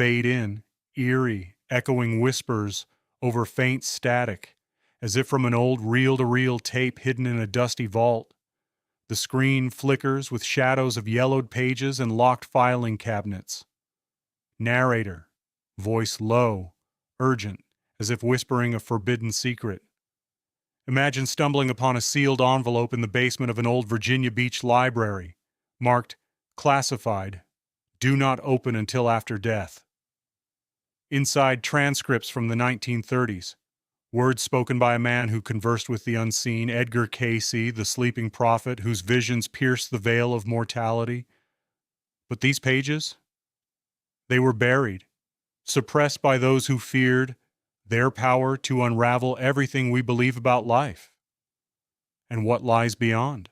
fade in, eerie, echoing whispers over faint static, as if from an old reel-to-reel tape hidden in a dusty vault. The screen flickers with shadows of yellowed pages and locked filing cabinets. Narrator, voice low, urgent, as if whispering a forbidden secret. Imagine stumbling upon a sealed envelope in the basement of an old Virginia Beach library, marked classified, do not open until after death. Inside, transcripts from the 1930s, words spoken by a man who conversed with the unseen, Edgar CAYCE, the sleeping prophet whose visions pierced the veil of mortality. But these pages, they were buried, suppressed by those who feared their power to unravel everything we believe about life. And what lies beyond?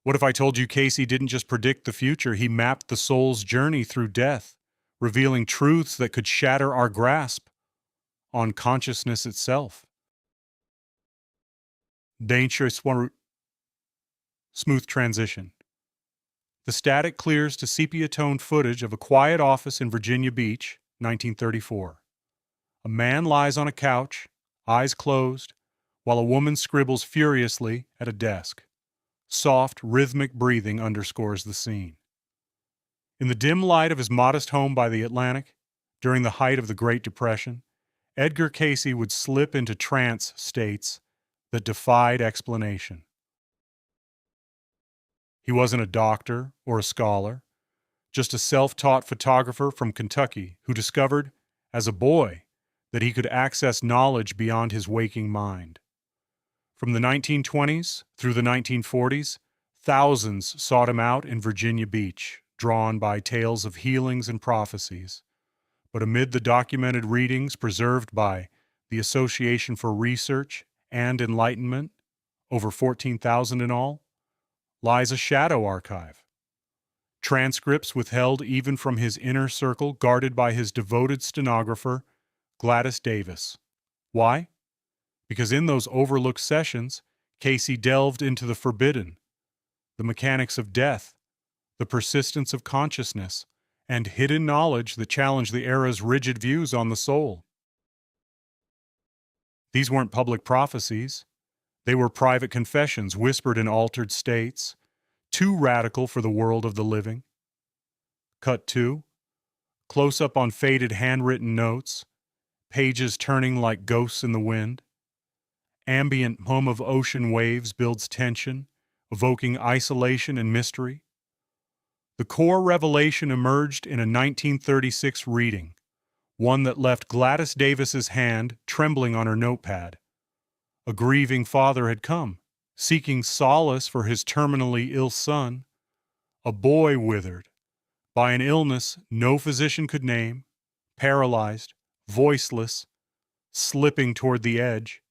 What if I told you CAYCE didn't just predict the future, he mapped the soul's journey through death, revealing truths that could shatter our grasp on consciousness itself? Dangerous one. Smooth transition. The static clears to sepia-toned footage of a quiet office in Virginia Beach, 1934. A man lies on a couch, eyes closed, while a woman scribbles furiously at a desk. Soft, rhythmic breathing underscores the scene. In the dim light of his modest home by the Atlantic, during the height of the Great Depression, Edgar CAYCE would slip into trance states that defied explanation. He wasn't a doctor or a scholar, just a self-taught photographer from Kentucky who discovered, as a boy, that he could access knowledge beyond his waking mind. From the 1920s through the 1940s, thousands sought him out in Virginia Beach, drawn by tales of healings and prophecies. But amid the documented readings preserved by the Association for Research and Enlightenment, over 14,000 in all, lies a shadow archive. Transcripts withheld even from his inner circle, guarded by his devoted stenographer, Gladys Davis. Why? Because in those overlooked sessions, CAYCE delved into the forbidden, the mechanics of death, the persistence of consciousness, and hidden knowledge that challenged the era's rigid views on the soul. These weren't public prophecies. They were private confessions whispered in altered states, too radical for the world of the living. Cut 2. Close up on faded handwritten notes, pages turning like ghosts in the wind. Ambient hum of ocean waves builds tension, evoking isolation and mystery. The core revelation emerged in a 1936 reading, one that left Gladys Davis's hand trembling on her notepad. A grieving father had come, seeking solace for his terminally ill son, a boy withered by an illness no physician could name, paralyzed, voiceless, slipping toward the edge.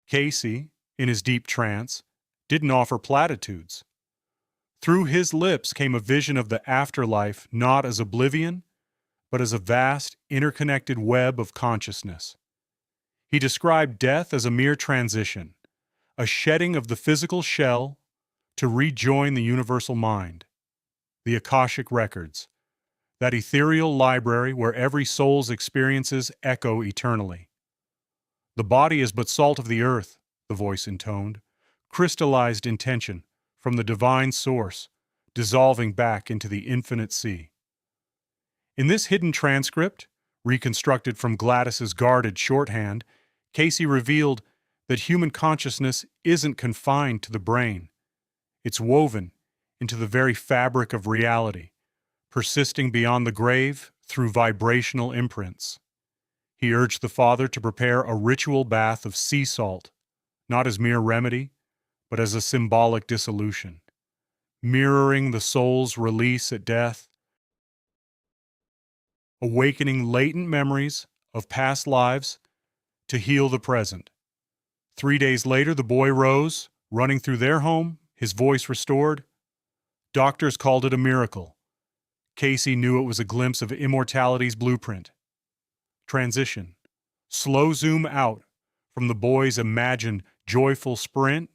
CAYCE, in his deep trance, didn't offer platitudes. Through his lips came a vision of the afterlife not as oblivion, but as a vast, interconnected web of consciousness. He described death as a mere transition, a shedding of the physical shell to rejoin the universal mind, the Akashic records, that ethereal library where every soul's experiences echo eternally. The body is but salt of the earth, the voice intoned, crystallized intention from the divine source, dissolving back into the infinite sea. In this hidden transcript, reconstructed from Gladys's guarded shorthand, CAYCE revealed that human consciousness isn't confined to the brain. It's woven into the very fabric of reality, persisting beyond the grave through vibrational imprints. He urged the father to prepare a ritual bath of sea salt, not as mere remedy, but as a symbolic dissolution, mirroring the soul's release at death, awakening latent memories of past lives to heal the present. 3 days later, the boy rose, running through their home, his voice restored. Doctors called it a miracle. CAYCE knew it was a glimpse of immortality's blueprint. Transition. Slow zoom out from the boy's imagined joyful sprint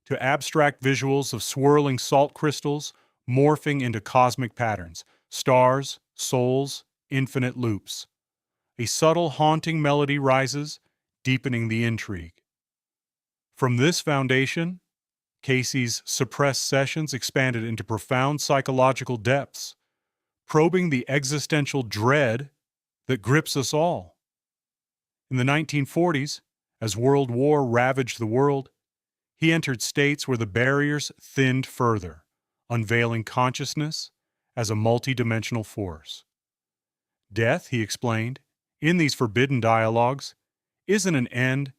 to abstract visuals of swirling salt crystals morphing into cosmic patterns, stars, souls, infinite loops. A subtle, haunting melody rises, deepening the intrigue. From this foundation, CAYCE's suppressed sessions expanded into profound psychological depths, probing the existential dread that grips us all. In the 1940s, as World War ravaged the world, he entered states where the barriers thinned further, unveiling consciousness as a multidimensional force. Death, he explained, in these forbidden dialogues, isn't an end,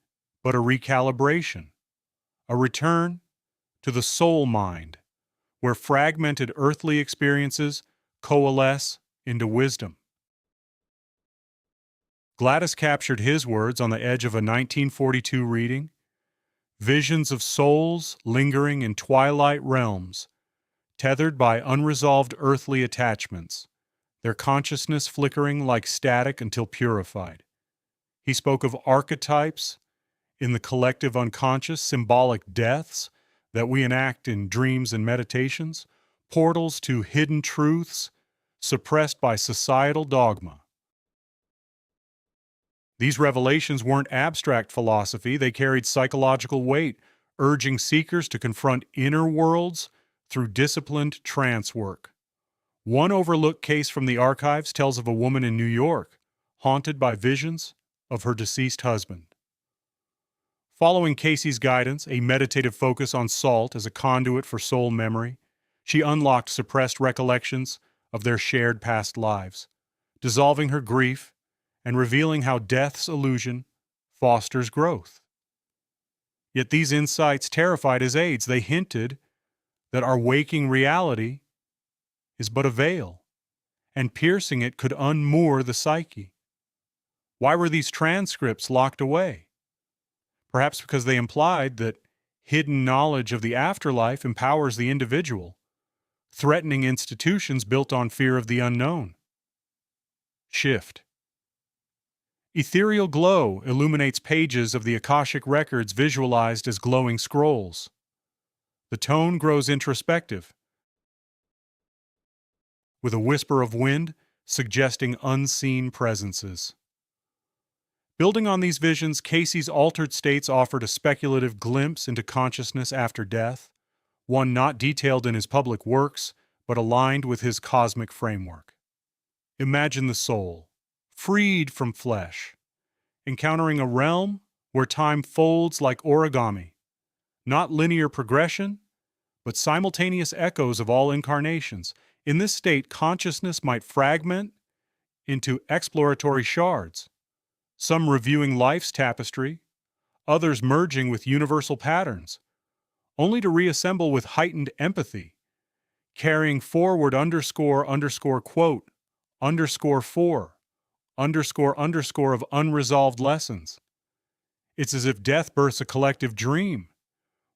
but a recalibration, a return to the soul mind, where fragmented earthly experiences coalesce into wisdom. Gladys captured his words on the edge of a 1942 reading, visions of souls lingering in twilight realms, tethered by unresolved earthly attachments, their consciousness flickering like static until purified. He spoke of archetypes in the collective unconscious, symbolic deaths that we enact in dreams and meditations, portals to hidden truths suppressed by societal dogma. These revelations weren't abstract philosophy, they carried psychological weight, urging seekers to confront inner worlds through disciplined trance work. One overlooked case from the archives tells of a woman in New York, haunted by visions of her deceased husband. Following CAYCE's guidance, a meditative focus on salt as a conduit for soul memory, she unlocked suppressed recollections of their shared past lives, dissolving her grief and revealing how death's illusion fosters growth. Yet these insights terrified his aides. They hinted that our waking reality is but a veil, and piercing it could unmoor the psyche. Why were these transcripts locked away? Perhaps because they implied that hidden knowledge of the afterlife empowers the individual, threatening institutions built on fear of the unknown. Shift. Ethereal glow illuminates pages of the Akashic records visualized as glowing scrolls. The tone grows introspective, with a whisper of wind suggesting unseen presences. Building on these visions, CAYCE's altered states offered a speculative glimpse into consciousness after death, one not detailed in his public works, but aligned with his cosmic framework. Imagine the soul, freed from flesh, encountering a realm where time folds like origami, not linear progression, but simultaneous echoes of all incarnations. In this state, consciousness might fragment into exploratory shards, some reviewing life's tapestry, others merging with universal patterns, only to reassemble with heightened empathy, carrying forward quote, _4, __ of unresolved lessons. It's as if death births a collective dream,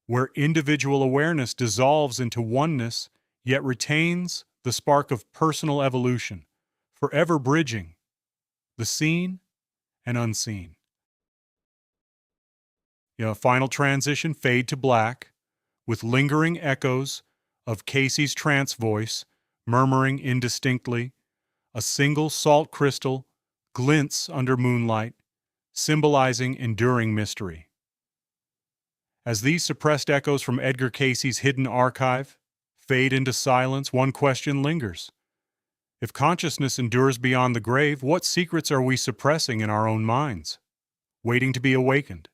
where individual awareness dissolves into oneness, yet retains the spark of personal evolution, forever bridging the seen and unseen. Final transition, fade to black, with lingering echoes of CAYCE's trance voice, murmuring indistinctly. A single salt crystal glints under moonlight, symbolizing enduring mystery. As these suppressed echoes from Edgar CAYCE's hidden archive fade into silence, one question lingers. If consciousness endures beyond the grave, what secrets are we suppressing in our own minds, waiting to be awakened?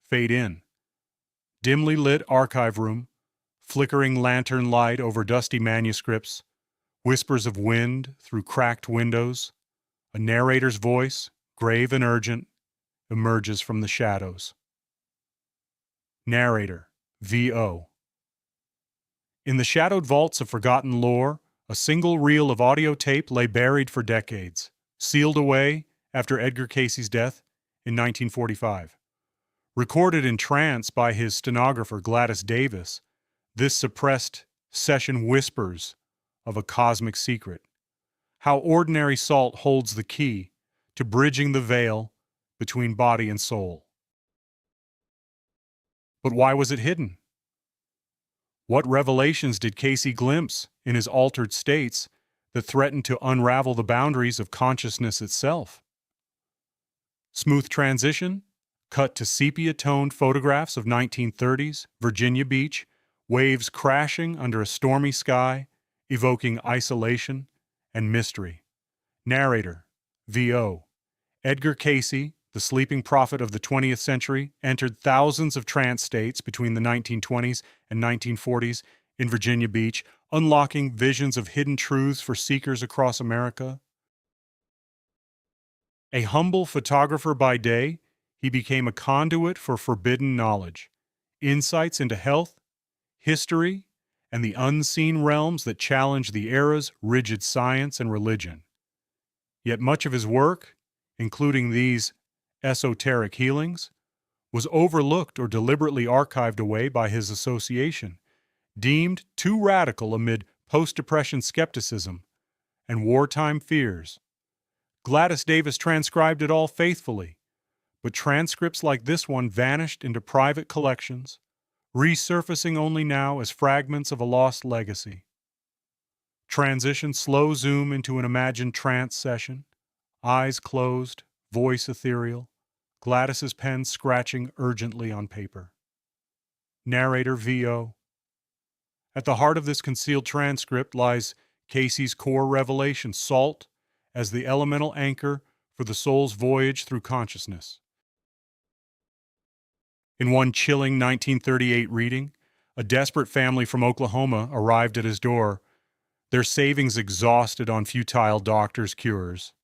Fade in. Dimly lit archive room, flickering lantern light over dusty manuscripts, whispers of wind through cracked windows, a narrator's voice, grave and urgent, emerges from the shadows. Narrator, V.O. In the shadowed vaults of forgotten lore, a single reel of audio tape lay buried for decades, sealed away after Edgar CAYCE's death in 1945. Recorded in trance by his stenographer Gladys Davis, this suppressed session whispers of a cosmic secret, how ordinary salt holds the key to bridging the veil between body and soul. But why was it hidden? What revelations did CAYCE glimpse in his altered states that threatened to unravel the boundaries of consciousness itself. Smooth transition, cut to sepia-toned photographs of 1930s Virginia Beach, waves crashing under a stormy sky, evoking isolation and mystery. Narrator, V.O. Edgar Cayce, the sleeping prophet of the 20th century, entered thousands of trance states between the 1920s and 1940s in Virginia Beach, unlocking visions of hidden truths for seekers across America. A humble photographer by day, he became a conduit for forbidden knowledge, insights into health, history, and the unseen realms that challenge the era's rigid science and religion. Yet much of his work, including these esoteric healings, was overlooked or deliberately archived away by his association, deemed too radical amid post-Depression skepticism and wartime fears. Gladys Davis transcribed it all faithfully, but transcripts like this one vanished into private collections, resurfacing only now as fragments of a lost legacy. Transition slow zoom into an imagined trance session, eyes closed, voice ethereal, Gladys's pen scratching urgently on paper. Narrator V.O. At the heart of this concealed transcript lies Cayce's core revelation, salt as the elemental anchor for the soul's voyage through consciousness. In one chilling 1938 reading, a desperate family from Oklahoma arrived at his door, their savings exhausted on futile doctors' cures.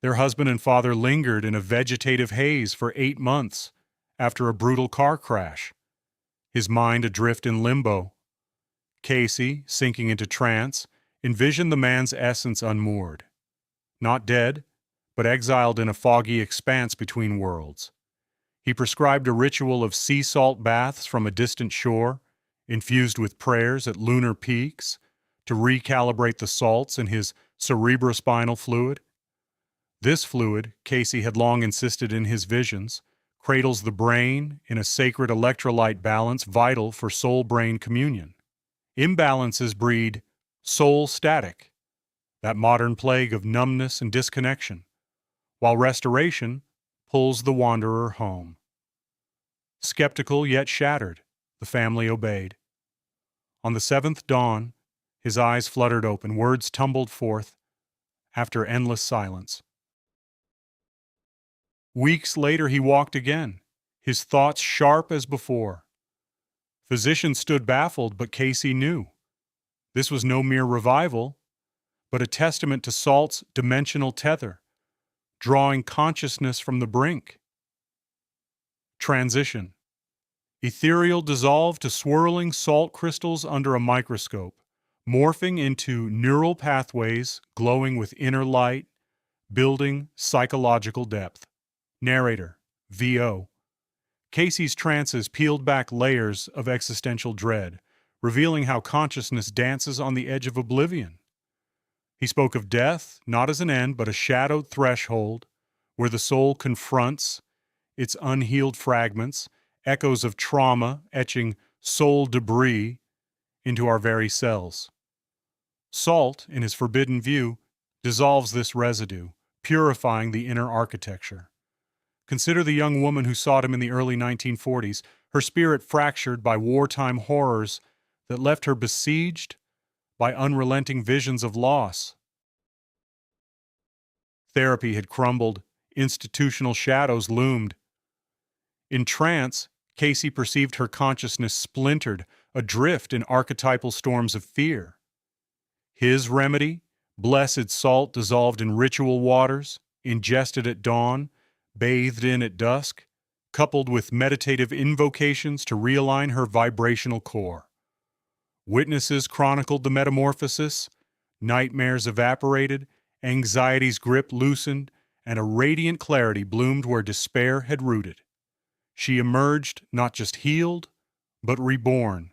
Their husband and father lingered in a vegetative haze for 8 months after a brutal car crash, his mind adrift in limbo. Cayce, sinking into trance, envisioned the man's essence unmoored. Not dead, but exiled in a foggy expanse between worlds. He prescribed a ritual of sea salt baths from a distant shore, infused with prayers at lunar peaks, to recalibrate the salts in his cerebrospinal fluid. This fluid, Cayce had long insisted in his visions, cradles the brain in a sacred electrolyte balance vital for soul-brain communion. Imbalances breed soul static, that modern plague of numbness and disconnection, while restoration pulls the wanderer home. Skeptical yet shattered, the family obeyed. On the 7th dawn, his eyes fluttered open, words tumbled forth after endless silence. Weeks later he walked again, his thoughts sharp as before. Physicians stood baffled, but Cayce knew. This was no mere revival, but a testament to salt's dimensional tether, drawing consciousness from the brink. Transition. Ethereal dissolved to swirling salt crystals under a microscope, morphing into neural pathways glowing with inner light, building psychological depth. Narrator, V.O. Cayce's trances peeled back layers of existential dread, revealing how consciousness dances on the edge of oblivion. He spoke of death, not as an end, but a shadowed threshold, where the soul confronts its unhealed fragments, echoes of trauma etching soul debris into our very cells. Salt, in his forbidden view, dissolves this residue, purifying the inner architecture. Consider the young woman who sought him in the early 1940s, her spirit fractured by wartime horrors that left her besieged by unrelenting visions of loss. Therapy had crumbled, institutional shadows loomed. In trance, Cayce perceived her consciousness splintered, adrift in archetypal storms of fear. His remedy, blessed salt dissolved in ritual waters, ingested at dawn, bathed in at dusk, coupled with meditative invocations to realign her vibrational core. Witnesses chronicled the metamorphosis, nightmares evaporated, anxiety's grip loosened, and a radiant clarity bloomed where despair had rooted. She emerged not just healed, but reborn,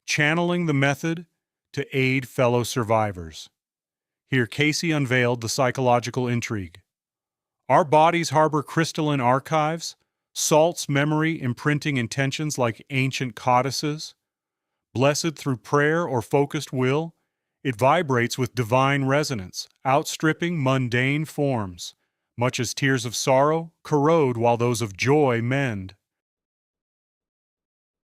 channeling the method to aid fellow survivors. Here Cayce unveiled the psychological intrigue. Our bodies harbor crystalline archives, salt's memory imprinting intentions like ancient codices. Blessed through prayer or focused will, It vibrates with divine resonance, outstripping mundane forms, much as tears of sorrow corrode while those of joy mend.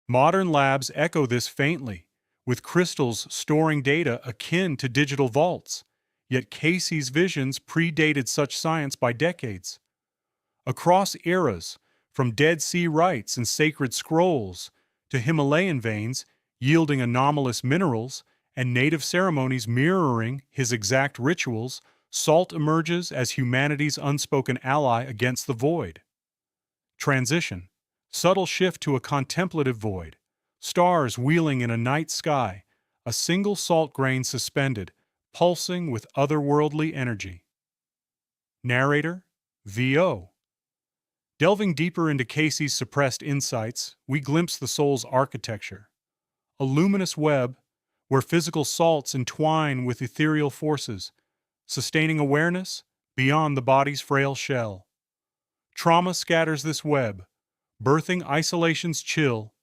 Modern labs echo this faintly, with crystals storing data akin to digital vaults, yet CAYCE's visions predated such science by decades. Across eras, from Dead Sea rites and sacred scrolls to Himalayan veins yielding anomalous minerals and native ceremonies mirroring his exact rituals, salt emerges as humanity's unspoken ally against the void. Transition. Subtle shift to a contemplative void. Stars wheeling in a night sky, a single salt grain suspended, pulsing with otherworldly energy. Narrator, VO. Delving deeper into CAYCE's suppressed insights, we glimpse the soul's architecture. A luminous web where physical salts entwine with ethereal forces, sustaining awareness beyond the body's frail shell. Trauma scatters this web, birthing isolation's chill,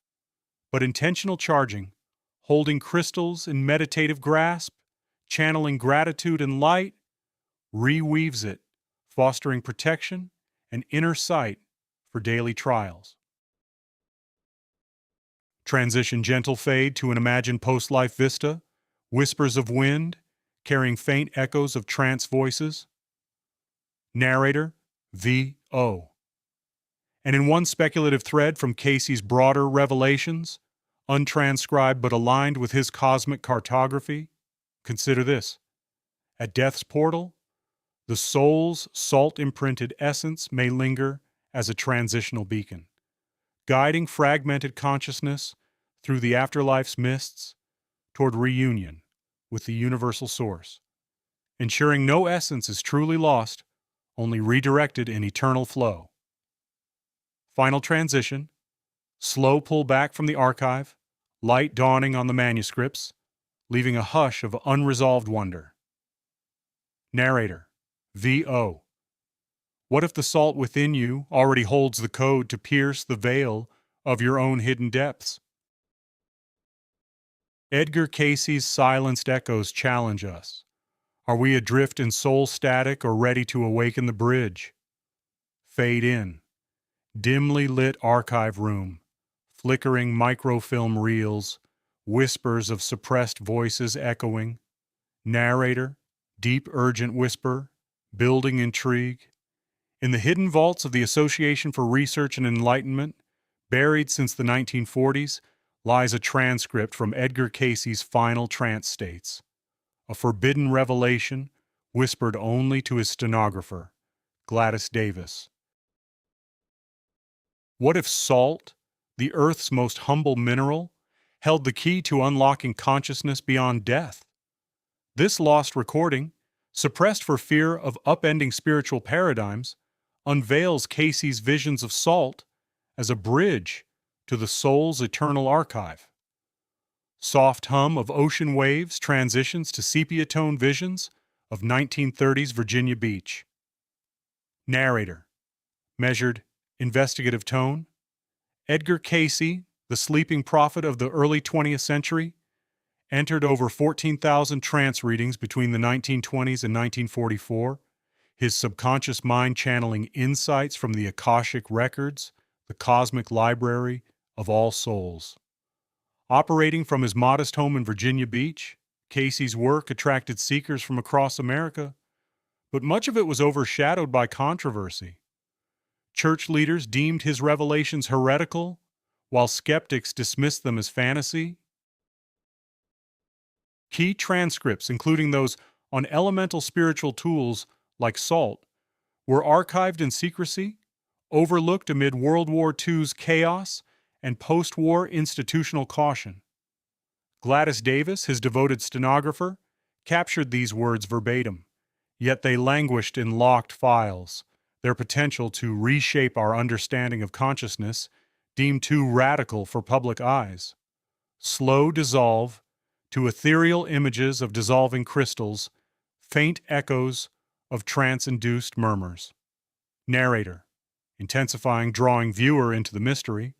but intentional charging, holding crystals in meditative grasp, channeling gratitude and light, reweaves it, fostering protection and inner sight for daily trials. Transition gentle fade to an imagined post-life vista, whispers of wind, carrying faint echoes of trance voices. Narrator, V.O. And in one speculative thread from CAYCE's broader revelations, untranscribed but aligned with his cosmic cartography, consider this. At death's portal, the soul's salt-imprinted essence may linger as a transitional beacon, guiding fragmented consciousness through the afterlife's mists toward reunion with the universal source, ensuring no essence is truly lost, only redirected in eternal flow. Final transition, slow pull back from the archive, light dawning on the manuscripts, leaving a hush of unresolved wonder. Narrator, V.O. What if the salt within you already holds the code to pierce the veil of your own hidden depths? Edgar Cayce's silenced echoes challenge us. Are we adrift in soul static or ready to awaken the bridge? Fade in. Dimly lit archive room, flickering microfilm reels, whispers of suppressed voices echoing. Narrator, deep urgent whisper, building intrigue. In the hidden vaults of the Association for Research and Enlightenment, buried since the 1940s, lies a transcript from Edgar Cayce's final trance states. A forbidden revelation whispered only to his stenographer, Gladys Davis. What if salt, the Earth's most humble mineral, held the key to unlocking consciousness beyond death? This lost recording, suppressed for fear of upending spiritual paradigms, unveils Cayce's visions of salt as a bridge to the soul's eternal archive. Soft hum of ocean waves transitions to sepia-tone visions of 1930s Virginia Beach. Narrator, measured, investigative tone. Edgar Cayce, the sleeping prophet of the early 20th century, entered over 14,000 trance readings between the 1920s and 1944, his subconscious mind channeling insights from the Akashic records, the cosmic library of all souls. Operating from his modest home in Virginia Beach, Cayce's work attracted seekers from across America, but much of it was overshadowed by controversy. Church leaders deemed his revelations heretical, while skeptics dismissed them as fantasy. Key transcripts, including those on elemental spiritual tools like salt, were archived in secrecy, overlooked amid World War II's chaos and post-war institutional caution. Gladys Davis, his devoted stenographer, captured these words verbatim, yet they languished in locked files, their potential to reshape our understanding of consciousness deemed too radical for public eyes. Slow dissolve to ethereal images of dissolving crystals, faint echoes of trance-induced murmurs. Narrator, intensifying, drawing viewer into the mystery.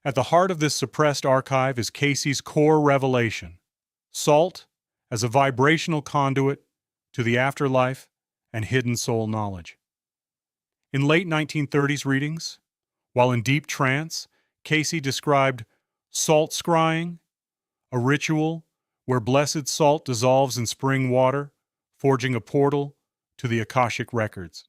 At the heart of this suppressed archive is Cayce's core revelation. Salt, as a vibrational conduit to the afterlife and hidden soul knowledge. In late 1930s readings, while in deep trance, CAYCE described salt scrying, a ritual where blessed salt dissolves in spring water, forging a portal to the Akashic records.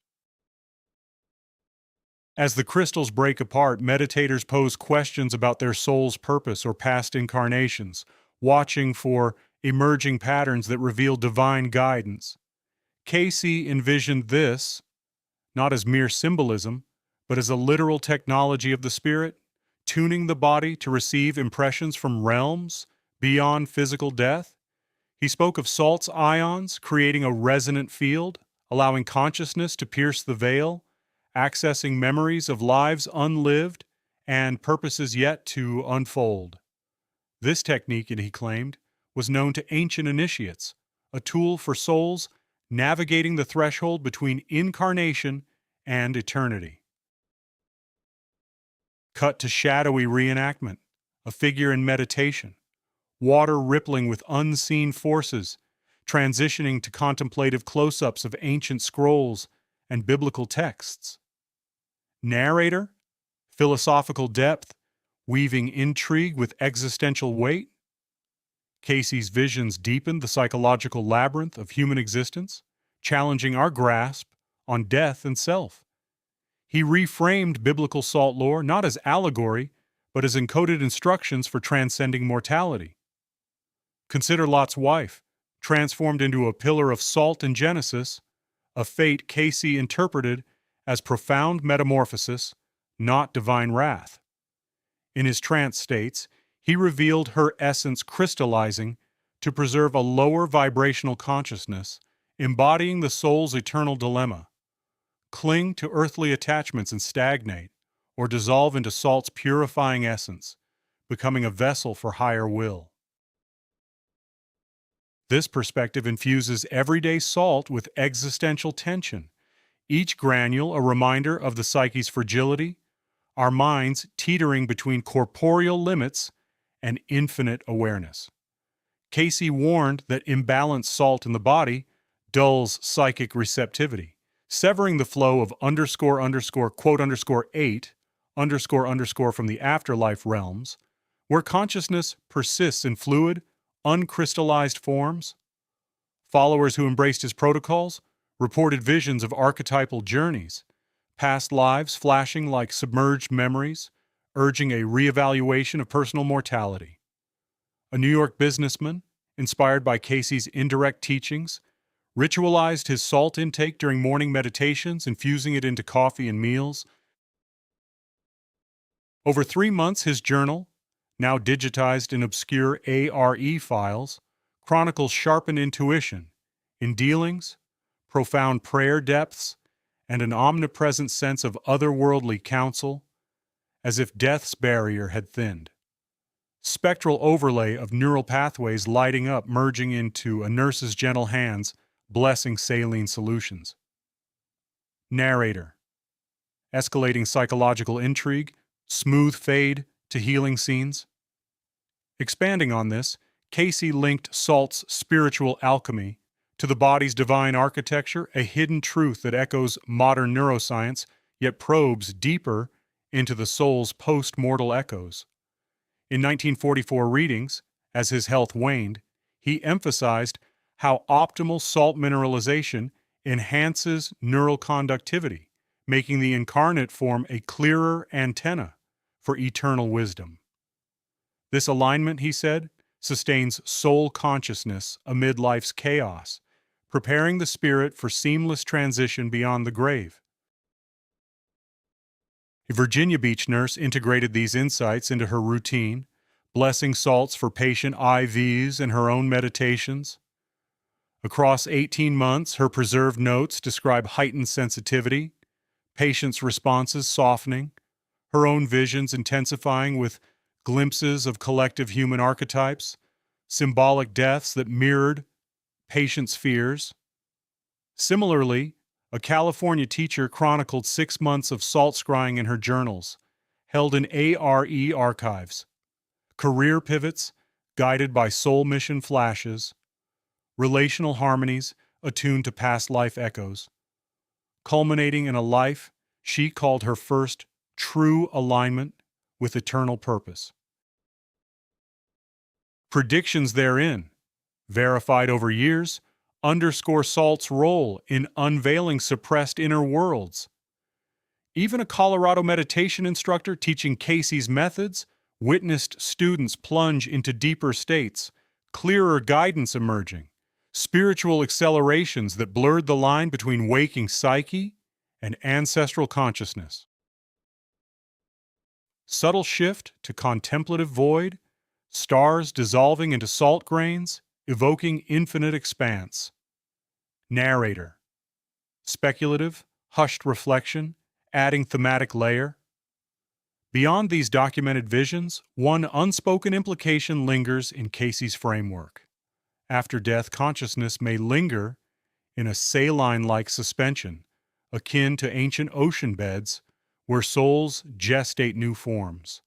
As the crystals break apart, meditators pose questions about their soul's purpose or past incarnations, watching for emerging patterns that reveal divine guidance. CAYCE envisioned this not as mere symbolism, but as a literal technology of the spirit, tuning the body to receive impressions from realms beyond physical death. He spoke of salt's ions creating a resonant field, allowing consciousness to pierce the veil, accessing memories of lives unlived and purposes yet to unfold. This technique, he claimed, was known to ancient initiates, a tool for souls navigating the threshold between incarnation and eternity. Cut to shadowy reenactment, a figure in meditation, water rippling with unseen forces, transitioning to contemplative close-ups of ancient scrolls and biblical texts. Narrator, philosophical depth, weaving intrigue with existential weight. CAYCE's visions deepened the psychological labyrinth of human existence, challenging our grasp on death and self. He reframed biblical salt lore not as allegory, but as encoded instructions for transcending mortality. Consider Lot's wife, transformed into a pillar of salt in Genesis, a fate CAYCE interpreted as profound metamorphosis, not divine wrath. In his trance states, he revealed her essence crystallizing to preserve a lower vibrational consciousness, embodying the soul's eternal dilemma: cling to earthly attachments and stagnate, or dissolve into salt's purifying essence, becoming a vessel for higher will. This perspective infuses everyday salt with existential tension, each granule a reminder of the psyche's fragility, our minds teetering between corporeal limits and infinite awareness. CAYCE warned that imbalanced salt in the body dulls psychic receptivity, severing the flow of __8_ from the afterlife realms, where consciousness persists in fluid, uncrystallized forms. Followers who embraced his protocols reported visions of archetypal journeys, past lives flashing like submerged memories, urging a reevaluation of personal mortality. A New York businessman, inspired by CAYCE's indirect teachings, ritualized his salt intake during morning meditations, infusing it into coffee and meals. Over 3 months, his journal, now digitized in obscure ARE files, chronicles sharpened intuition in dealings, profound prayer depths, and an omnipresent sense of otherworldly counsel, as if death's barrier had thinned. Spectral overlay of neural pathways lighting up, merging into a nurse's gentle hands, blessing saline solutions. Narrator. Escalating psychological intrigue, smooth fade to healing scenes. Expanding on this, CAYCE linked salt's spiritual alchemy to the body's divine architecture, a hidden truth that echoes modern neuroscience, yet probes deeper into the soul's post-mortal echoes. In 1944 readings, as his health waned, he emphasized how optimal salt mineralization enhances neural conductivity, making the incarnate form a clearer antenna for eternal wisdom. This alignment, he said, sustains soul consciousness amid life's chaos, preparing the spirit for seamless transition beyond the grave. A Virginia Beach nurse integrated these insights into her routine, blessing salts for patient IVs and her own meditations. Across 18 months, her preserved notes describe heightened sensitivity, patients' responses softening, her own visions intensifying with glimpses of collective human archetypes, symbolic deaths that mirrored patients' fears. Similarly, a California teacher chronicled 6 months of salt scrying in her journals, held in ARE archives, career pivots guided by soul mission flashes, relational harmonies attuned to past life echoes, culminating in a life she called her first true alignment with eternal purpose. Predictions therein, verified over years, underscore SALT's role in unveiling suppressed inner worlds. Even a Colorado meditation instructor teaching CAYCE's methods witnessed students plunge into deeper states, clearer guidance emerging, spiritual accelerations that blurred the line between waking psyche and ancestral consciousness. Subtle shift to contemplative void, stars dissolving into salt grains, evoking infinite expanse. Narrator. Speculative, hushed reflection, adding thematic layer. Beyond these documented visions, one unspoken implication lingers in CAYCE's framework. After death, consciousness may linger in a saline-like suspension, akin to ancient ocean beds where souls gestate new forms.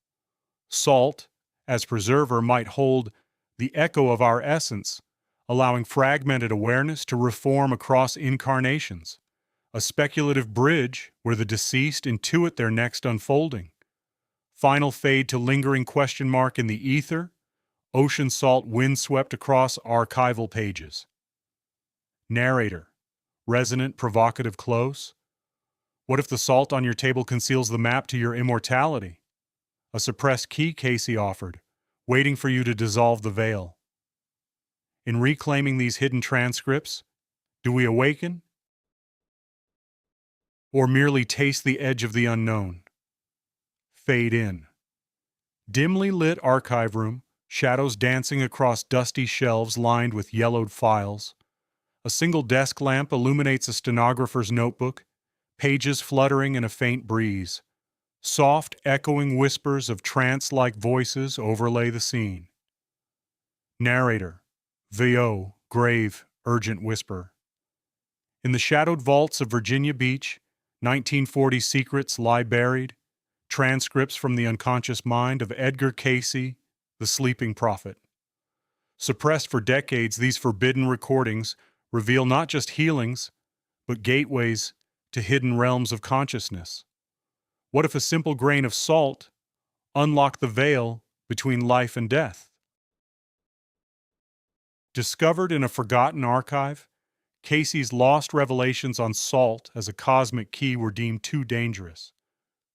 Salt, as preserver, might hold the echo of our essence, allowing fragmented awareness to reform across incarnations, a speculative bridge where the deceased intuit their next unfolding. Final fade to lingering question mark in the ether, ocean salt windswept across archival pages. Narrator. Resonant, provocative, close. What if the salt on your table conceals the map to your immortality? A suppressed key CAYCE offered, waiting for you to dissolve the veil. In reclaiming these hidden transcripts, do we awaken? Or merely taste the edge of the unknown? Fade in. Dimly lit archive room, shadows dancing across dusty shelves lined with yellowed files. A single desk lamp illuminates a stenographer's notebook, pages fluttering in a faint breeze. Soft, echoing whispers of trance-like voices overlay the scene. Narrator. VO, grave, urgent whisper. In the shadowed vaults of Virginia Beach, 1940 secrets lie buried, transcripts from the unconscious mind of Edgar CAYCE, the sleeping prophet. Suppressed for decades, these forbidden recordings reveal not just healings, but gateways to hidden realms of consciousness. What if a simple grain of salt unlocked the veil between life and death? Discovered in a forgotten archive, CAYCE's lost revelations on salt as a cosmic key were deemed too dangerous,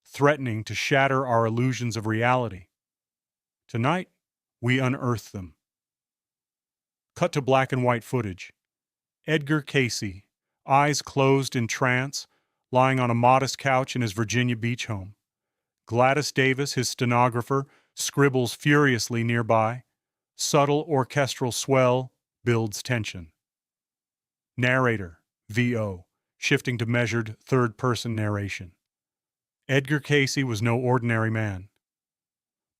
threatening to shatter our illusions of reality. Tonight, we unearth them. Cut to black and white footage. Edgar CAYCE, eyes closed in trance, lying on a modest couch in his Virginia Beach home. Gladys Davis, his stenographer, scribbles furiously nearby. Subtle orchestral swell builds tension. Narrator, VO, shifting to measured third-person narration. Edgar CAYCE was no ordinary man.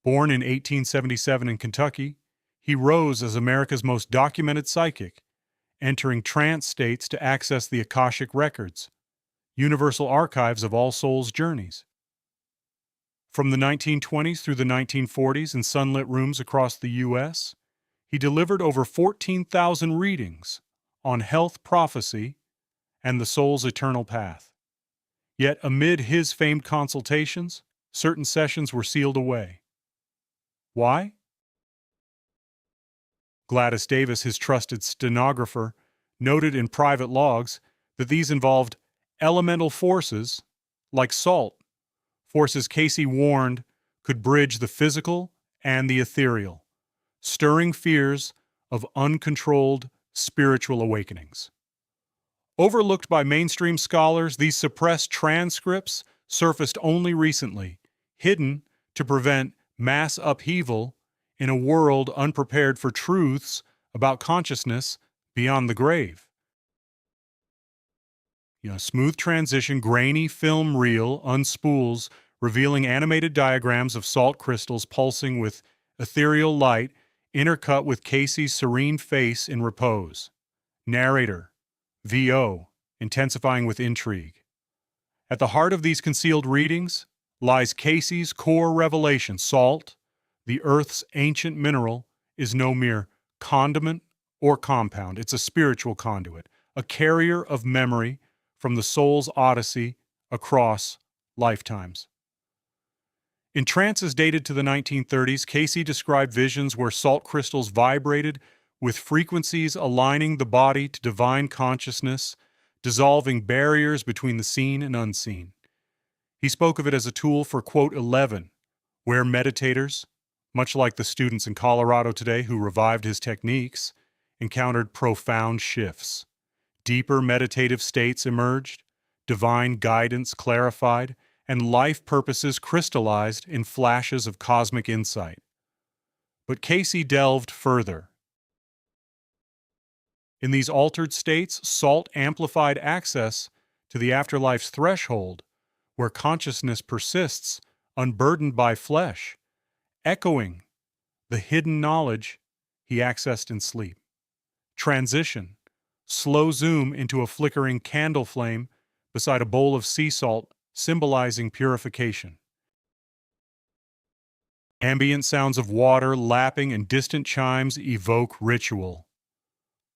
Born in 1877 in Kentucky, he rose as America's most documented psychic, entering trance states to access the Akashic Records, universal archives of all souls' journeys. From the 1920s through the 1940s in sunlit rooms across the U.S., he delivered over 14,000 readings on health prophecy and the soul's eternal path. Yet amid his famed consultations, certain sessions were sealed away. Why? Gladys Davis, his trusted stenographer, noted in private logs that these involved elemental forces, like salt, forces CAYCE warned could bridge the physical and the ethereal, stirring fears of uncontrolled spiritual awakenings. Overlooked by mainstream scholars, these suppressed transcripts surfaced only recently, hidden to prevent mass upheaval in a world unprepared for truths about consciousness beyond the grave. Smooth transition, grainy film reel unspools, revealing animated diagrams of salt crystals pulsing with ethereal light, intercut with CAYCE's serene face in repose. Narrator, VO, intensifying with intrigue. At the heart of these concealed readings lies CAYCE's core revelation: salt, the Earth's ancient mineral, is no mere condiment or compound. It's a spiritual conduit, a carrier of memory from the soul's odyssey across lifetimes. In trances dated to the 1930s, CAYCE described visions where salt crystals vibrated with frequencies aligning the body to divine consciousness, dissolving barriers between the seen and unseen. He spoke of it as a tool for, quote, 11, where meditators, much like the students in Colorado today who revived his techniques, encountered profound shifts. Deeper meditative states emerged, divine guidance clarified, and life purposes crystallized in flashes of cosmic insight. But CAYCE delved further. In these altered states, salt amplified access to the afterlife's threshold, where consciousness persists, unburdened by flesh, echoing the hidden knowledge he accessed in sleep. Transition, slow zoom into a flickering candle flame beside a bowl of sea salt, symbolizing purification. Ambient sounds of water lapping and distant chimes evoke ritual.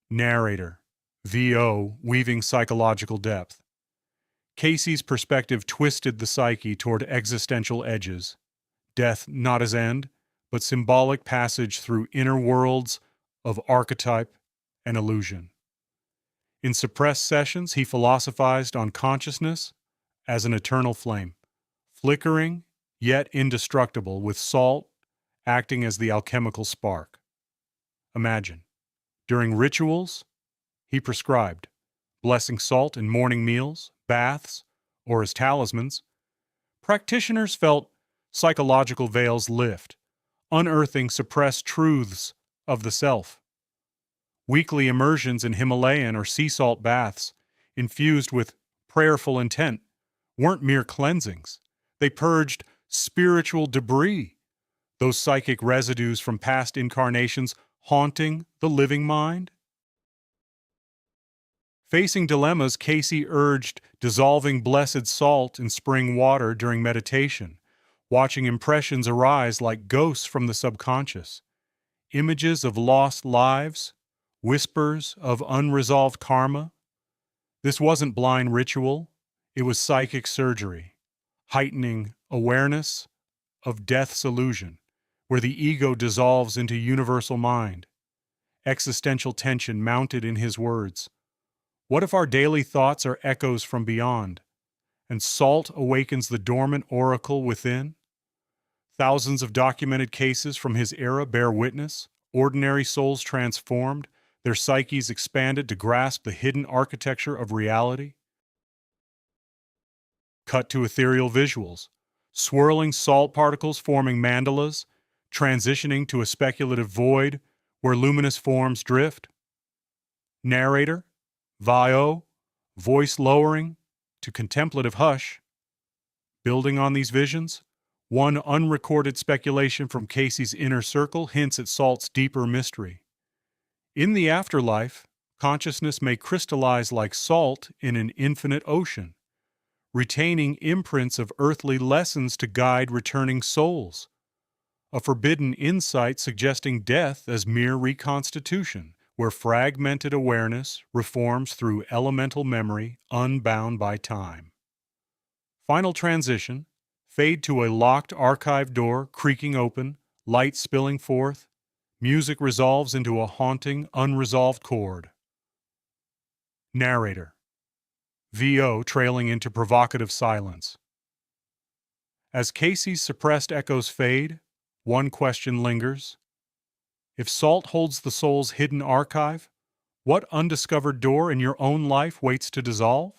Narrator, VO, weaving psychological depth. CAYCE's perspective twisted the psyche toward existential edges. Death not as end, but symbolic passage through inner worlds of archetype and illusion. In suppressed sessions, he philosophized on consciousness as an eternal flame, flickering yet indestructible, with salt acting as the alchemical spark. Imagine, during rituals, he prescribed, blessing salt in morning meals, baths, or as talismans. Practitioners felt psychological veils lift, unearthing suppressed truths of the self. Weekly immersions in Himalayan or sea salt baths, infused with prayerful intent, weren't mere cleansings. They purged spiritual debris, those psychic residues from past incarnations haunting the living mind. Facing dilemmas, CAYCE urged dissolving blessed salt in spring water during meditation, watching impressions arise like ghosts from the subconscious, images of lost lives, whispers of unresolved karma. This wasn't blind ritual, it was psychic surgery, heightening awareness of death's illusion, where the ego dissolves into universal mind. Existential tension mounted in his words. What if our daily thoughts are echoes from beyond, and salt awakens the dormant oracle within? Thousands of documented cases from his era bear witness, ordinary souls transformed, their psyches expanded to grasp the hidden architecture of reality. Cut to ethereal visuals, swirling salt particles forming mandalas, transitioning to a speculative void where luminous forms drift. Narrator, VIO, voice lowering to contemplative hush. Building on these visions, one unrecorded speculation from CAYCE's inner circle hints at salt's deeper mystery. In the afterlife, consciousness may crystallize like salt in an infinite ocean, retaining imprints of earthly lessons to guide returning souls. A forbidden insight suggesting death as mere reconstitution, where fragmented awareness reforms through elemental memory unbound by time. Final transition, fade to a locked archive door creaking open, light spilling forth, music resolves into a haunting, unresolved chord. Narrator, VO trailing into provocative silence. As CAYCE's suppressed echoes fade, one question lingers. If salt holds the soul's hidden archive, what undiscovered door in your own life waits to dissolve?